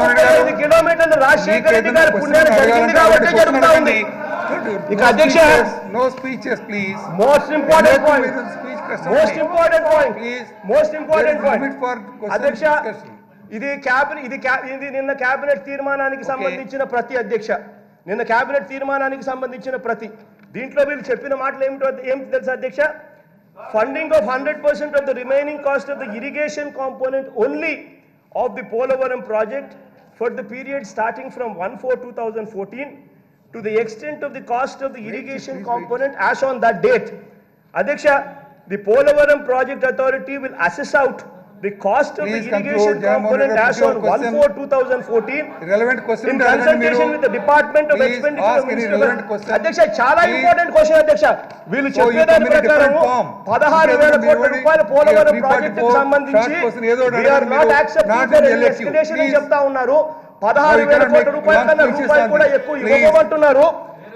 135 కిలోమీటర్లు రాజశేఖర రెడ్డి గారి పుణ్యాన్ని జరిగింది కాబట్టి జరుగుతా ఉంది. ఇక అధ్యక్ష, no speeches please. Most important point అధ్యక్ష, ఇది నిన్న కేబినెట్ తీర్మానానికి సంబంధించిన ప్రతి అధ్యక్ష, నిన్న కేబినెట్ తీర్మానానికి సంబంధించిన ప్రతి దీంట్లో వీళ్ళు చెప్పిన మాటలు ఏమిటి తెలుసా అధ్యక్ష? Funding of 100% of the remaining cost of the irrigation component only of the Polavaram project for the period starting from 1/4/2014 to the extent of the cost of the irrigation component as on that date. Adhyaksha, the Polavaram project authority will assess out the cost of the irrigation component as on 1/4/2014 relevant question in consultation with the Department of Expenditure. Adhyaksha, చాలా important question అధ్యక్ష. వీళ్ళు చెప్పేదాని ప్రకారం 16,000 కోట్ల రూపాయలు పోలవరం ప్రాజెక్టుకు సంబంధించి we are not accepting the escalation అని చెప్తా ఉన్నారు. 16,000 కోట్ల రూపాయల కన్నా రూపాయలు కూడా ఎక్కువ ఇవ్వమంటున్నారు.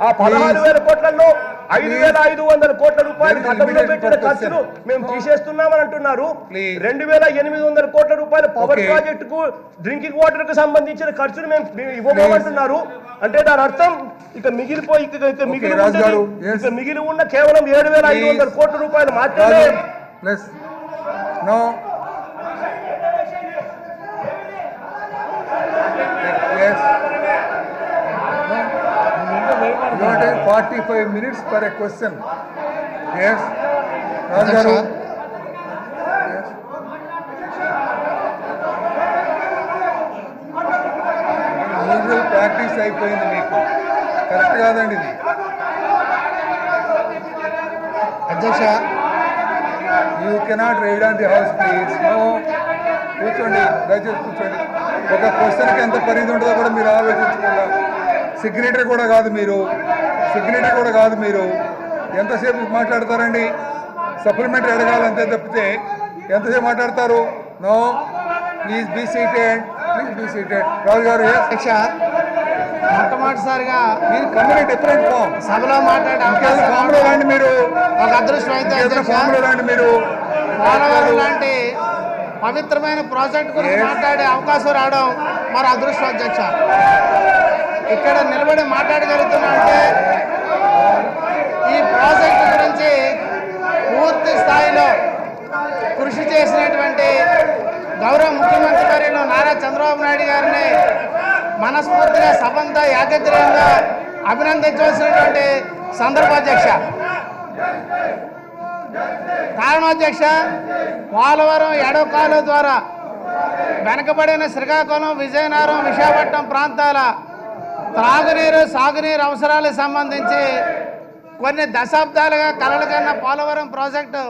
ఆ 16,000 కోట్లలో 5,500 కోట్ల రూపాయలు గతంలో పెట్టిన ఖర్చులు మేము తీసేస్తున్నామని అంటున్నారు. 2,800 కోట్ల రూపాయలు పవర్ ప్రాజెక్టుకు డ్రింకింగ్ వాటర్ కు సంబంధించిన ఖర్చులు మేము ఇవ్వబోమంటున్నారు. అంటే దాని అర్థం ఇక మిగిలి ఉన్న కేవలం 7,500 కోట్ల రూపాయలు మాత్రమే. You want 45 minutes per a question. Yes, Rajgaru. Yes. Usual practice అయిపోయింది మీకు, కరెక్ట్ కాదండి ఇది అధ్యక్ష. You cannot ride on the house please. No, కూర్చోండి, దయచేసి కూర్చోండి. ఒక క్వశ్చన్కి ఎంత పరిధి ఉంటుందో కూడా మీరు ఆలోచించుకోవాలి. సిగ్నేటరీ కూడా కాదు మీరు ఎంతసేపు మాట్లాడతారండి? సప్లిమెంటరీ అడగాలంతే తప్పితే ఎంతసేపు మాట్లాడతారు? No, please be seated. Raju గారు. అధ్యక్ష, మొట్టమొదటిసారిగా మీరు కమ్యూని డిఫరెంట్ ఫామ్ సభలో మాట్లాడే ఫామ్లో రండి. మీరు ఒక అదృష్టం అయితే ఫామ్లో రండి. మీరు పోలవరం లాంటి పవిత్రమైన ప్రాజెక్ట్ గురించి మాట్లాడే అవకాశం రావడం మరి అదృష్టం అధ్యక్ష. ఇక్కడ నిలబడి మాట్లాడగలుగుతున్నా అంటే ఈ ప్రాజెక్టు గురించి పూర్తి స్థాయిలో కృషి చేసినటువంటి గౌరవ ముఖ్యమంత్రి వర్యులు నారా చంద్రబాబు నాయుడు గారిని మనస్ఫూర్తిగా సభంతా ఏకగ్రీవంగా అభినందించవలసినటువంటి సందర్భాధ్యక్ష. కారణాధ్యక్ష, పోలవరం ఎడవకాలు ద్వారా వెనకబడిన శ్రీకాకుళం, విజయనగరం, విశాఖపట్నం ప్రాంతాల త్రాగునీరు, సాగునీరు అవసరాలకు సంబంధించి కొన్ని దశాబ్దాలుగా కలలు కన్న పోలవరం ప్రాజెక్టు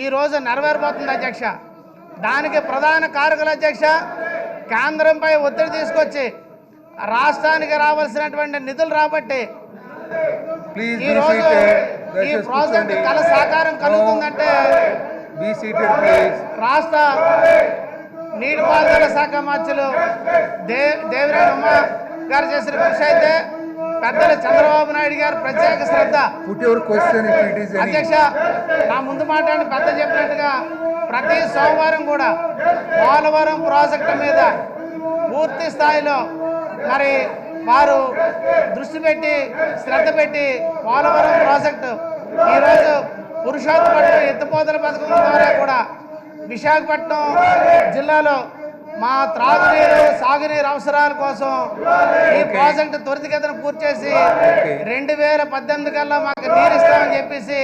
ఈరోజు నెరవేరబోతుంది అధ్యక్ష. దానికి ప్రధాన కారకులు అధ్యక్ష, కేంద్రంపై ఒత్తిడి తీసుకొచ్చి రాష్ట్రానికి రావాల్సినటువంటి నిధులు రాబట్టి ఈరోజు ఈ ప్రాజెక్టు కళ సాకారం కలుగుతుందంటే రాష్ట్ర నీటిపారుదల శాఖ మంత్రులు దేవినేని ఉమా గారు చేసిన కృషి అయితే పెద్దలు చంద్రబాబు నాయుడు గారు ప్రత్యేక శ్రద్ధ. అధ్యక్ష, నా ముందు మాట్లాడిన పెద్ద చెప్పినట్టుగా ప్రతి సోమవారం కూడా పోలవరం ప్రాజెక్టు మీద పూర్తి స్థాయిలో మరి వారు దృష్టి పెట్టి శ్రద్ధ పెట్టి పోలవరం ప్రాజెక్టు ఈరోజు పురుషోత్తపట్నం ఎత్తిపోతల పథకం ద్వారా కూడా విశాఖపట్నం జిల్లాలో మా త్రాగునీరు, సాగునీరు అవసరాల కోసం ఈ ప్రాజెక్టు త్వరితగతిన పూర్తి చేసి 2018 కల్లా మాకు నీరు ఇస్తామని చెప్పేసి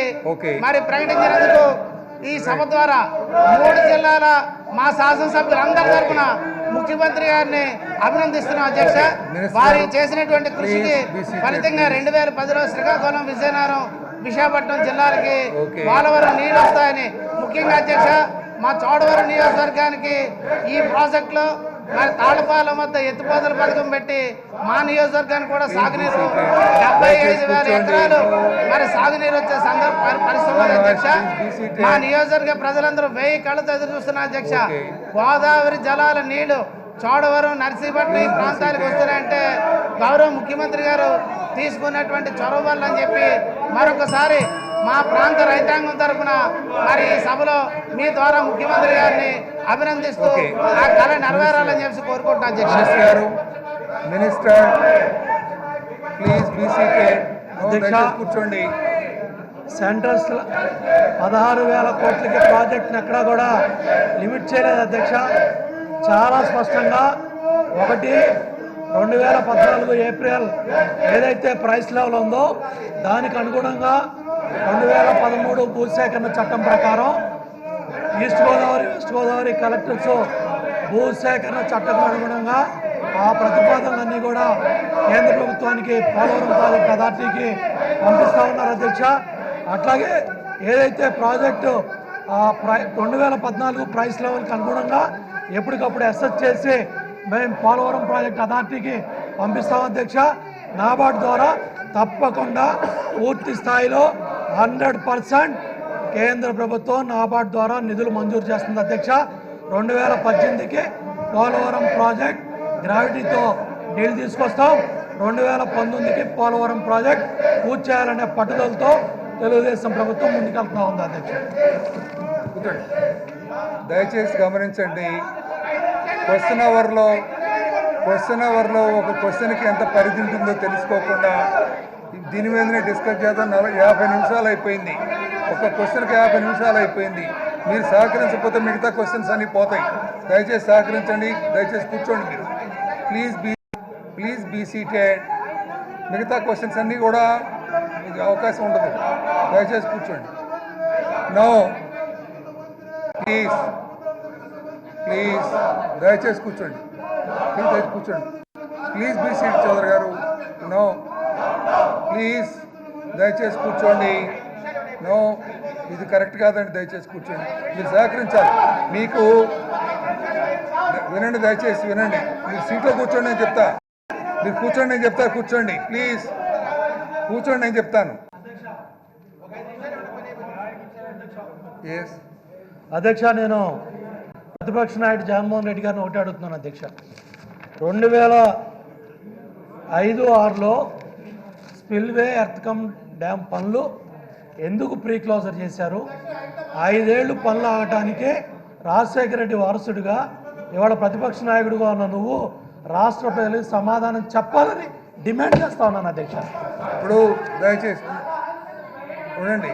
మరి ప్రకటించినందుకు ఈ సభ ద్వారా 3 జిల్లాల మా శాసనసభ్యులందరి తరఫున ముఖ్యమంత్రి గారిని అభినందిస్తున్నాం అధ్యక్ష. వారి చేసినటువంటి కృషికి ఫలితంగా 2010లో శ్రీకాకుళం, విజయనగరం, విశాఖపట్నం జిల్లాలకి పోలవరం నీళ్లు వస్తాయని, ముఖ్యంగా అధ్యక్ష మా చోడవరం నియోజకవర్గానికి ఈ ప్రాజెక్టులో మరి తాళపాలెం వద్ద ఎత్తిపోతల పథకం పెట్టి మా నియోజకవర్గానికి కూడా సాగునీరు 75,000 ఎకరాలు మరి సాగునీరు వచ్చే పరిస్థితుల్లో అధ్యక్ష మా నియోజకవర్గ ప్రజలందరూ 1000 కళ్ళతో ఎదురు చూస్తున్నారు అధ్యక్ష. గోదావరి జలాల నీళ్లు చోడవరం, నర్సీపట్నం ఈ ప్రాంతాలకు వస్తున్నాయంటే గౌరవ ముఖ్యమంత్రి గారు తీసుకున్నటువంటి చొరవ వల్ల అని చెప్పి మరొకసారి మా ప్రాంత రైతాంగం తరఫున మరి ఈ సభలో మీ ద్వారా ముఖ్యమంత్రి గారిని అభినందిస్తూ ఓకే. ఆ కళ నెరవేరాలని చెప్పి కోరుకుంటున్నాను అధ్యక్ష. మినిస్టర్ గారు, మినిస్టర్ ప్లీజ్ బీ సీటెడ్. దయచేసి కూర్చోండి. సెంట్రల్స్ 16,000 కోట్లకి ప్రాజెక్ట్ని ఎక్కడా కూడా లిమిట్ చేయలేదు అధ్యక్ష. చాలా స్పష్టంగా 2014 ఏప్రిల్ ఏదైతే ప్రైస్ లెవెల్ ఉందో దానికి అనుగుణంగా 2013 భూసేకరణ చట్టం ప్రకారం east Godavari west Godavari collectors భూసేకరణ చట్టం అనుగుణంగా ఆ ప్రతిపాదనలన్నీ కూడా కేంద్ర ప్రభుత్వానికి పోలవరం ప్రాజెక్ట్ అథారిటీకి పంపిస్తూ ఉన్నారు అధ్యక్ష. అట్లాగే ఏదైతే ప్రాజెక్టు 2014 ప్రైస్ లెవెల్కి అనుగుణంగా ఎప్పటికప్పుడు అసెస్ చేసి మేము పోలవరం ప్రాజెక్ట్ అథారిటీకి పంపిస్తాం అధ్యక్ష. నాబార్డ్ ద్వారా తప్పకుండా పూర్తి స్థాయిలో 100% కేంద్ర ప్రభుత్వం నాబార్డ్ ద్వారా నిధులు మంజూరు చేస్తుంది అధ్యక్ష. 2018కి పోలవరం ప్రాజెక్ట్ గ్రావిటీతో నీళ్ళు తీసుకొస్తాం. 2019కి పోలవరం ప్రాజెక్ట్ పూర్తి చేయాలనే పట్టుదలతో తెలుగుదేశం ప్రభుత్వం ముందుకెళ్తా ఉంది అధ్యక్ష. కూర్చోండి. దయచేసి గమనించండి. క్వశ్చన్ అవర్లో ఒక క్వశ్చన్కి ఎంత పరిధి ఉంటుందో తెలుసుకోకుండా దీని మీదనే డిస్కస్ చేద్దాం. 50 నిమిషాలు అయిపోయింది. ఒక క్వశ్చన్కి 50 నిమిషాలు అయిపోయింది. మీరు సహకరించకపోతే మిగతా క్వశ్చన్స్ అన్నీ పోతాయి. దయచేసి సహకరించండి. దయచేసి కూర్చోండి. మీరు ప్లీజ్ బీ సీటెడ్. మిగతా క్వశ్చన్స్ అన్నీ కూడా మీకు అవకాశం ఉండదు. దయచేసి కూర్చోండి. నో ప్లీజ్ దయచేసి కూర్చోండి. ప్లీజ్ బీ సీట్ చౌదరి గారు. నో ప్లీజ్ దయచేసి కూర్చోండి. నో ఇది కరెక్ట్ కాదండి. దయచేసి కూర్చోండి. మీరు సహకరించాలి. మీకు వినండి. దయచేసి వినండి. మీరు సీట్లో కూర్చోండి అని చెప్తా. మీరు కూర్చోండి నేను చెప్తా. కూర్చోండి ప్లీజ్. కూర్చోండి నేను చెప్తాను. ఎస్ అధ్యక్ష, నేను ప్రతిపక్ష నాయకుడు జగన్మోహన్ రెడ్డి గారిని ఒకటి అడుగుతున్నాను అధ్యక్ష. 2005-6లో స్పిల్వే ఎర్త్కమ్ డ్యామ్ పనులు ఎందుకు ప్రీ క్లోజర్ చేశారు? 5 ఏళ్ళు పనులు ఆగటానికి రాజశేఖర రెడ్డి వారసుడిగా ఇవాళ ప్రతిపక్ష నాయకుడిగా ఉన్న నువ్వు రాష్ట్ర ప్రజలకు సమాధానం చెప్పాలని డిమాండ్ చేస్తా ఉన్నాను అధ్యక్ష. ఇప్పుడు దయచేసి ఉండండి.